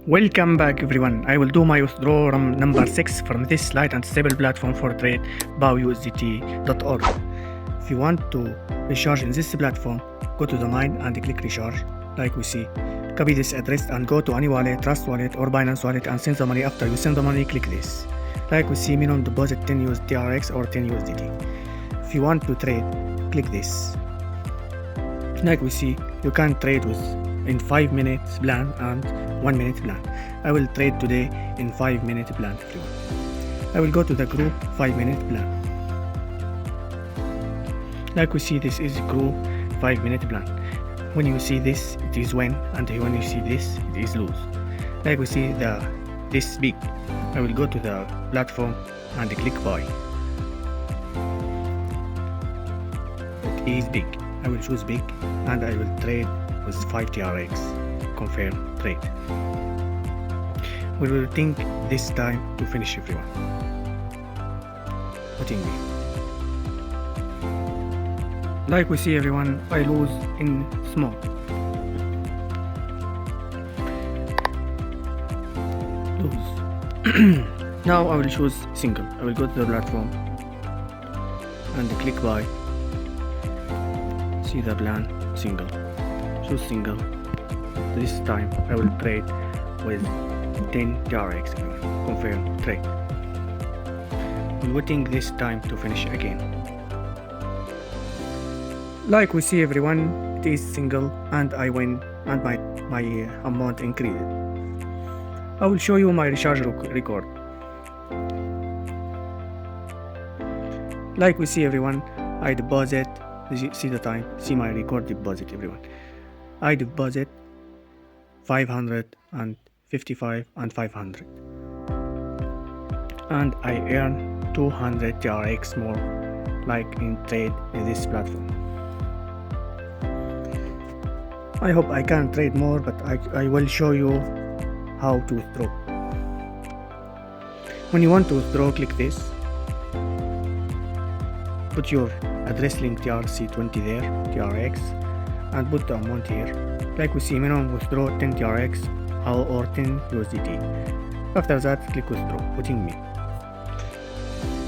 Welcome back everyone. I will do my withdrawal number 6 from this light and stable platform for trade BOUSDT.org. If you want to recharge in this platform, go to the mine and click recharge like we see. Copy this address and go to any wallet, Trust wallet or Binance wallet and send the money. After you send the money, click this. Like we see, minimum deposit 10 USDRX or 10 USDT. If you want to trade, click this. Like we see, you can trade with in 5 minutes plan and 1 minute plan. I will trade today in 5 minute plan everyone. I will go to the group 5 minute plan. Like we see, this is group 5 minute plan. When you see this, it is win, and when you see this, it is lose. Like we see this big. I will go to the platform and click buy. It is big. I will choose big and I will trade with 5 TRX. Confirm trade. We will think this time to finish everyone. Putting me. Like we see everyone, I lose in small. Lose. Now I will choose single. I will go to the platform and click buy. See the plan, single. Choose single. This time I will trade with 10 TRX. Confirm trade. I'm waiting this time to finish again. Like we see everyone, it is single and I win and my amount increased. I will show you my recharge record. Like we see everyone, I deposit. See the time, see my record deposit everyone. I deposit 555 and 500 and I earn 200 TRX more like in trade in this platform. I hope I can trade more, but I will show you how to withdraw. When you want to withdraw, click this. Put your address link TRC20 there, TRX, and put the amount here. Like we see, minimum withdraw 10 TRX or 10 USDT. After that, click withdraw, putting me.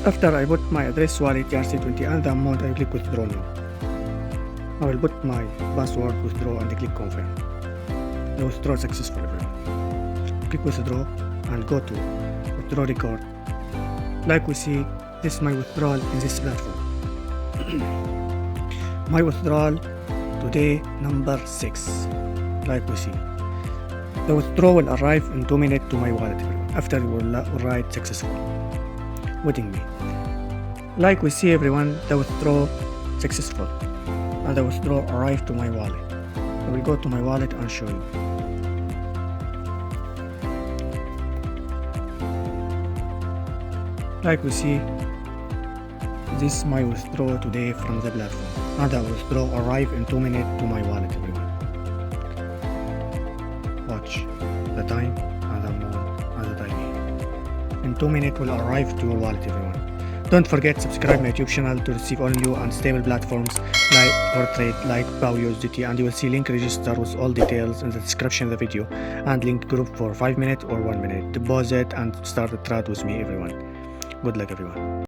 After I put my address wallet TRC20 and the amount, I click withdraw now. I will put my password withdraw and click confirm. The withdraw successful everyone. Click withdraw and go to withdraw record. Like we see, this is my withdrawal in this platform. My withdrawal today number 6. Like we see, the withdrawal will arrive in 2 minutes to my wallet after you will write successful. Waiting me. Like we see everyone, the withdrawal successful and the withdrawal arrived to my wallet. I will go to my wallet and show you. Like we see, this is my withdrawal today from the platform, and the withdrawal arrive in 2 minutes to my wallet everyone. Watch the time and the amount and the timing. In 2 minutes will arrive to your wallet everyone. Don't forget subscribe my YouTube channel to receive all new and stable platforms like or trade like BOUSDT, and you will see link register with all details in the description of the video, and link group for 5 minutes or 1 minute deposit and start a trade with me everyone. Good luck everyone.